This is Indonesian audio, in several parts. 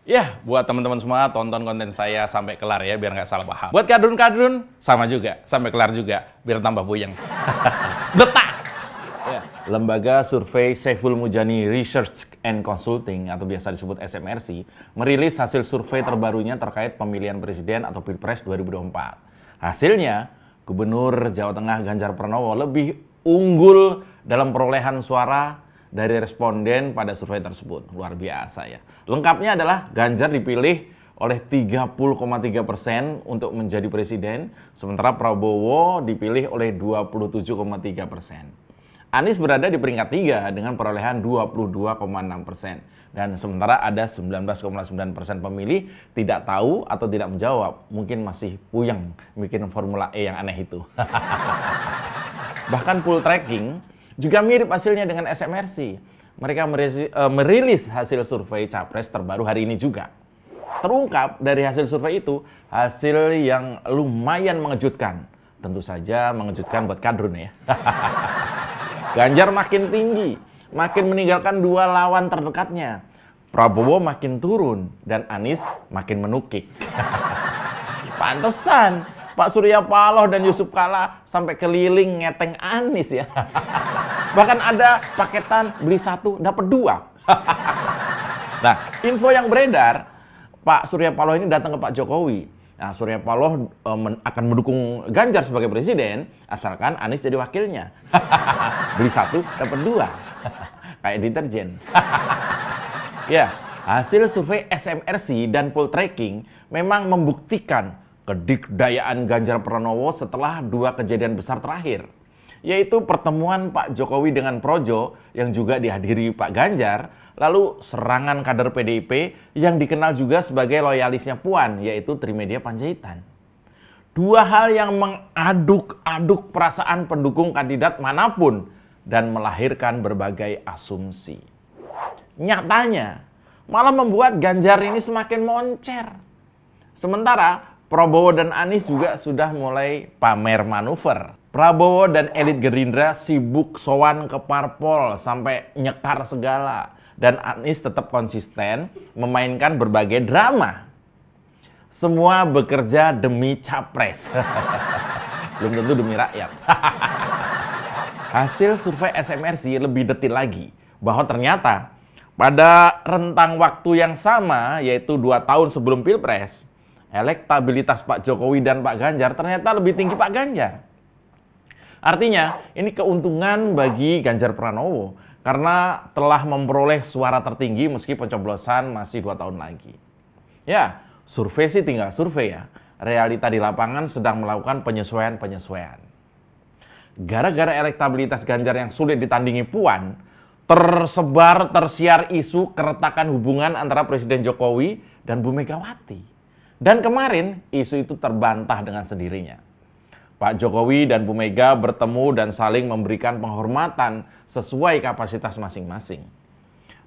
Ya, buat teman-teman semua, tonton konten saya sampai kelar ya, biar nggak salah paham. Buat kadrun-kadrun, sama juga, sampai kelar juga, biar tambah puyeng. Detak! Ya. Lembaga survei Saiful Mujani Research and Consulting, atau biasa disebut SMRC, merilis hasil survei terbarunya terkait pemilihan presiden atau Pilpres 2024. Hasilnya, Gubernur Jawa Tengah Ganjar Pranowo lebih unggul dalam perolehan suara dari responden pada survei tersebut. Luar biasa ya. Lengkapnya adalah Ganjar dipilih oleh 30,3% untuk menjadi presiden, sementara Prabowo dipilih oleh 27,3%. Anies berada di peringkat 3 dengan perolehan 22,6%. Dan sementara ada 19,9% pemilih tidak tahu atau tidak menjawab. Mungkin masih puyeng bikin formula E yang aneh itu. Bahkan full tracking juga mirip hasilnya dengan SMRC. Mereka merilis hasil survei Capres terbaru hari ini juga. Terungkap dari hasil survei itu, hasil yang lumayan mengejutkan. Tentu saja mengejutkan buat kadrun ya. Ganjar makin tinggi, makin meninggalkan dua lawan terdekatnya. Prabowo makin turun, dan Anies makin menukik. Pantesan Pak Surya Paloh dan Yusuf Kalla sampai keliling ngeteng Anies ya. Bahkan ada paketan beli satu dapat dua. Nah, info yang beredar, Pak Surya Paloh ini datang ke Pak Jokowi. Nah, Surya Paloh akan mendukung Ganjar sebagai presiden, asalkan Anies jadi wakilnya. Beli satu dapat dua. Kayak deterjen. Ya, hasil survei SMRC dan poll tracking memang membuktikan kedikdayaan Ganjar Pranowo setelah dua kejadian besar terakhir, yaitu pertemuan Pak Jokowi dengan Projo yang juga dihadiri Pak Ganjar, lalu serangan kader PDIP yang dikenal juga sebagai loyalisnya Puan, yaitu Trimedia Panjaitan. Dua hal yang mengaduk-aduk perasaan pendukung kandidat manapun dan melahirkan berbagai asumsi. Nyatanya, malah membuat Ganjar ini semakin moncer. Sementara Prabowo dan Anies juga sudah mulai pamer manuver. Prabowo dan elit Gerindra sibuk sowan ke parpol sampai nyekar segala. Dan Anies tetap konsisten memainkan berbagai drama. Semua bekerja demi capres. Belum tentu demi rakyat. Hasil survei SMRC lebih detail lagi. Bahwa ternyata pada rentang waktu yang sama, yaitu 2 tahun sebelum Pilpres, elektabilitas Pak Jokowi dan Pak Ganjar ternyata lebih tinggi Pak Ganjar. Artinya, ini keuntungan bagi Ganjar Pranowo karena telah memperoleh suara tertinggi meski pencoblosan masih 2 tahun lagi. Ya, survei sih tinggal survei ya. Realita di lapangan sedang melakukan penyesuaian-penyesuaian. Gara-gara elektabilitas Ganjar yang sulit ditandingi Puan, tersiar isu keretakan hubungan antara Presiden Jokowi dan Bu Megawati. Dan kemarin, isu itu terbantah dengan sendirinya. Pak Jokowi dan Bu Mega bertemu dan saling memberikan penghormatan sesuai kapasitas masing-masing.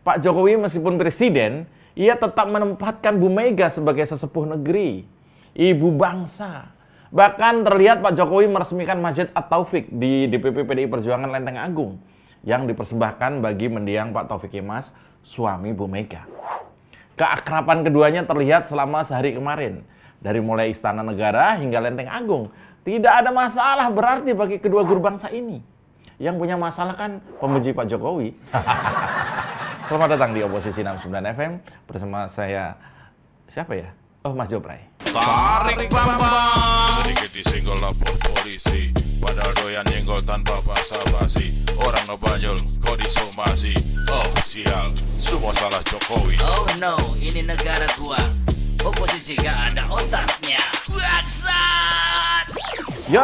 Pak Jokowi meskipun presiden, ia tetap menempatkan Bu Mega sebagai sesepuh negeri, ibu bangsa. Bahkan terlihat Pak Jokowi meresmikan Masjid At-Taufik di DPP PDI Perjuangan Lenteng Agung yang dipersembahkan bagi mendiang Pak Taufik Kemas, suami Bu Mega. Keakraban keduanya terlihat selama sehari kemarin. Dari mulai Istana Negara hingga Lenteng Agung. Tidak ada masalah berarti bagi kedua guru bangsa ini. Yang punya masalah kan pembenci Pak Jokowi. Selamat datang di Oposisi 69 FM. Bersama saya, siapa ya? Oh, Mas Jopray. Tarik bambang. Sedikit disenggol lapor polisi. Padahal doyan nyenggol tanpa basa-basi. Orang ngebanyol kok disomasi. Oh sial, semua salah Jokowi. Oh no, ini negara gua. Oposisi gak ada otaknya. Bangsat! Yo,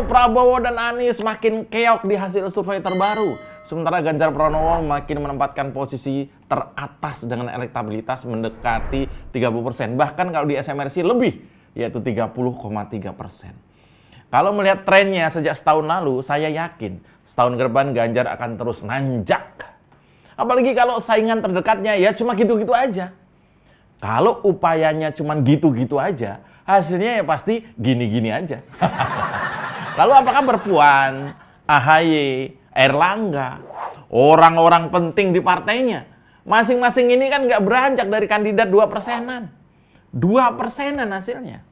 Prabowo dan Anies makin keok di hasil survei terbaru. Sementara Ganjar Pranowo makin menempatkan posisi teratas dengan elektabilitas mendekati 30%. Bahkan kalau di SMRC lebih, yaitu 30,3%. Kalau melihat trennya sejak setahun lalu, saya yakin setahun ke depan Ganjar akan terus nanjak. Apalagi kalau saingan terdekatnya ya cuma gitu-gitu aja. Kalau upayanya cuma gitu-gitu aja, hasilnya ya pasti gini-gini aja. Lalu apakah Puan, AHY, Erlangga, orang-orang penting di partainya Masing-masing ini kan nggak beranjak dari kandidat 2%-an. 2%-an hasilnya.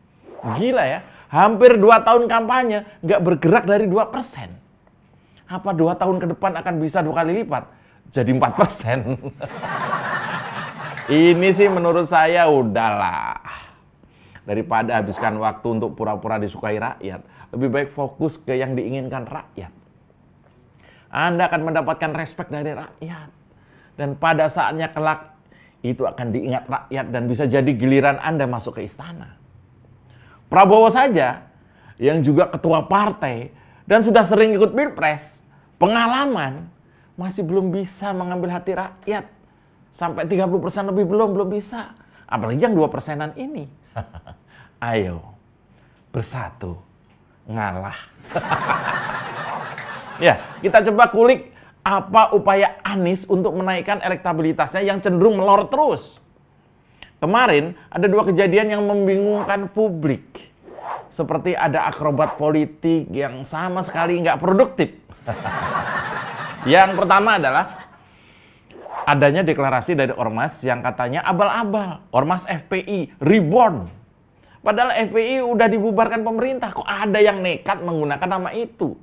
Gila ya, hampir 2 tahun kampanye nggak bergerak dari 2%. Apa 2 tahun ke depan akan bisa 2 kali lipat? Jadi 4%. Ini sih menurut saya udahlah. Daripada habiskan waktu untuk pura-pura disukai rakyat, lebih baik fokus ke yang diinginkan rakyat. Anda akan mendapatkan respek dari rakyat. Dan pada saatnya kelak, itu akan diingat rakyat dan bisa jadi giliran Anda masuk ke istana. Prabowo saja, yang juga ketua partai, dan sudah sering ikut pilpres, pengalaman, masih belum bisa mengambil hati rakyat. Sampai 30% lebih belum bisa. Apalagi yang 2%-an ini. Ayo, bersatu, ngalah. Ya, kita coba kulik apa upaya Anies untuk menaikkan elektabilitasnya yang cenderung melorot terus. Kemarin ada 2 kejadian yang membingungkan publik. Seperti ada akrobat politik yang sama sekali nggak produktif. Yang pertama adalah adanya deklarasi dari Ormas yang katanya abal-abal. Ormas FPI, reborn. Padahal FPI udah dibubarkan pemerintah. Kok ada yang nekat menggunakan nama itu?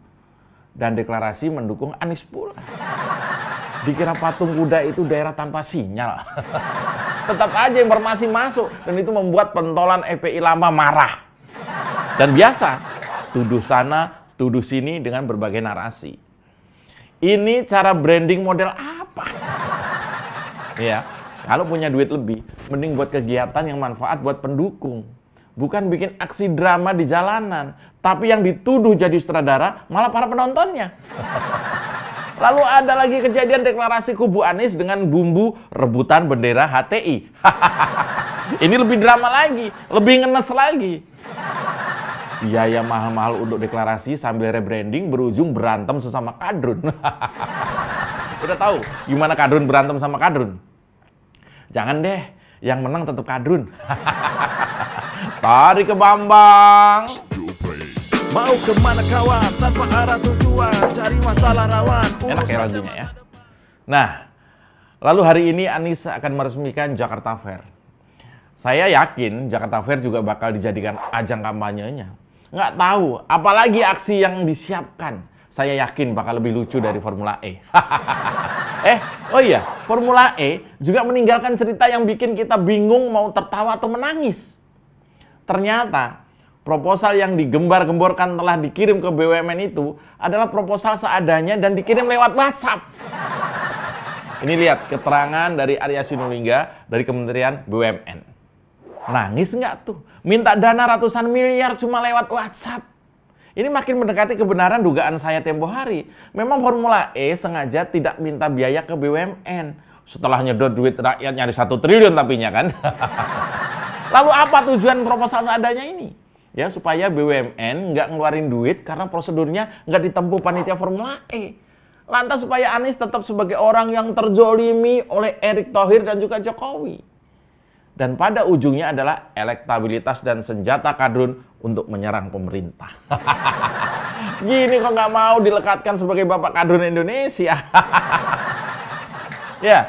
Dan deklarasi mendukung Anies pula. Dikira patung kuda itu daerah tanpa sinyal. Tetap aja informasi masuk. Dan itu membuat pentolan FPI lama marah. Dan biasa, tuduh sana, tuduh sini dengan berbagai narasi. Ini cara branding model apa? Ya, kalau punya duit lebih, mending buat kegiatan yang manfaat buat pendukung. Bukan bikin aksi drama di jalanan, tapi yang dituduh jadi sutradara malah para penontonnya. Lalu ada lagi kejadian deklarasi kubu Anies dengan bumbu rebutan bendera HTI. Ini lebih drama lagi, lebih ngenes lagi. Biaya mahal-mahal untuk deklarasi sambil rebranding berujung berantem sesama kadrun. Udah tahu gimana kadrun berantem sama kadrun? Jangan deh, yang menang tetap kadrun. Tarik ke Bambang. Mau kemana kawan, tanpa arah tujuan, cari masalah rawan. Enak ya lagunya ya. Nah, lalu hari ini Anies akan meresmikan Jakarta Fair. Saya yakin Jakarta Fair juga bakal dijadikan ajang kampanyenya. Nggak tahu, apalagi aksi yang disiapkan. Saya yakin bakal lebih lucu dari Formula E. Oh iya, Formula E juga meninggalkan cerita yang bikin kita bingung mau tertawa atau menangis. Ternyata, proposal yang digembar-gemborkan telah dikirim ke BUMN itu adalah proposal seadanya dan dikirim lewat WhatsApp. Ini lihat keterangan dari Arya Sinulinga dari Kementerian BUMN. Nangis nggak tuh? Minta dana ratusan miliar cuma lewat WhatsApp. Ini makin mendekati kebenaran dugaan saya tempo hari. Memang Formula E sengaja tidak minta biaya ke BUMN. Setelah nyedot duit rakyat nyari 1 triliun tapinya kan. Lalu apa tujuan proposal seadanya ini? Ya supaya BUMN nggak ngeluarin duit karena prosedurnya nggak ditempuh panitia Formula E. Lantas supaya Anies tetap sebagai orang yang terzolimi oleh Erick Thohir dan juga Jokowi. Dan pada ujungnya adalah elektabilitas dan senjata kadrun untuk menyerang pemerintah. Gini kok nggak mau dilekatkan sebagai bapak kadrun Indonesia. Ya.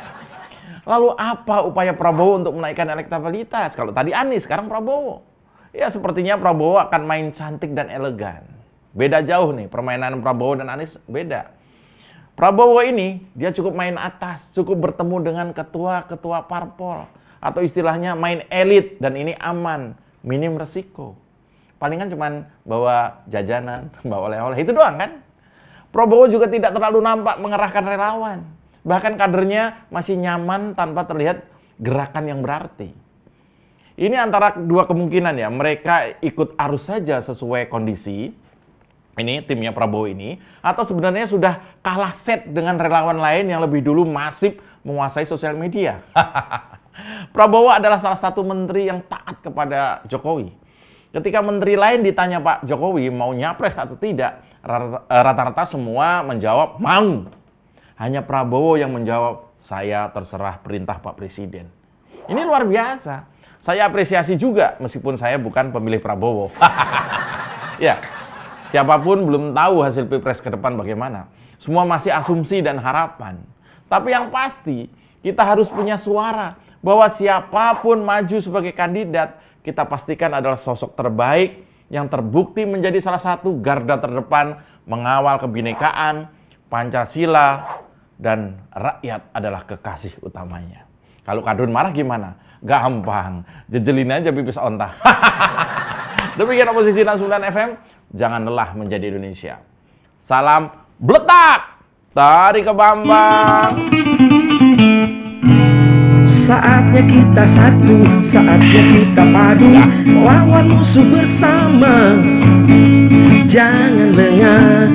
Lalu apa upaya Prabowo untuk menaikkan elektabilitas? Kalau tadi Anies, sekarang Prabowo. Ya sepertinya Prabowo akan main cantik dan elegan. Beda jauh nih, permainan Prabowo dan Anies beda. Prabowo ini, dia cukup main atas, cukup bertemu dengan ketua-ketua parpol. Atau istilahnya main elit, dan ini aman, minim resiko. Palingan cuman bawa jajanan, bawa oleh-oleh, itu doang kan? Prabowo juga tidak terlalu nampak mengerahkan relawan. Bahkan kadernya masih nyaman tanpa terlihat gerakan yang berarti. Ini antara 2 kemungkinan ya, mereka ikut arus saja sesuai kondisi, ini timnya Prabowo ini, atau sebenarnya sudah kalah set dengan relawan lain yang lebih dulu masif menguasai sosial media. Prabowo adalah salah satu menteri yang taat kepada Jokowi. Ketika menteri lain ditanya Pak Jokowi mau nyapres atau tidak, rata-rata semua menjawab mau. Hanya Prabowo yang menjawab, saya terserah perintah Pak Presiden. Ini luar biasa. Saya apresiasi juga meskipun saya bukan pemilih Prabowo. Ya, siapapun belum tahu hasil Pilpres ke depan bagaimana. Semua masih asumsi dan harapan. Tapi yang pasti, Kita harus punya suara bahwa siapapun maju sebagai kandidat, kita pastikan adalah sosok terbaik yang terbukti menjadi salah satu garda terdepan mengawal kebinekaan, Pancasila, dan rakyat adalah kekasih utamanya. Kalau Kadrun marah gimana? Gampang, jejelin aja pipis onta. Demikian Oposisi 69 FM, jangan lelah menjadi Indonesia. Salam Bletak dari Kebambang. Saatnya kita satu, saatnya kita padu, lawan musuh bersama. Jangan lengah,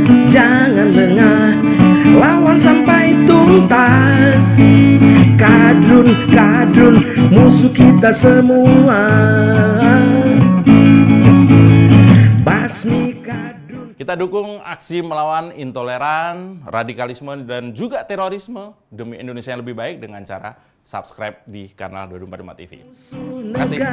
lawan sampai tuntas. Kadrun, musuh kita semua. Basmi Kadrun. Kita dukung aksi melawan intoleran, radikalisme, dan juga terorisme demi Indonesia yang lebih baik dengan cara subscribe di kanal 245 TV. Terima kasih.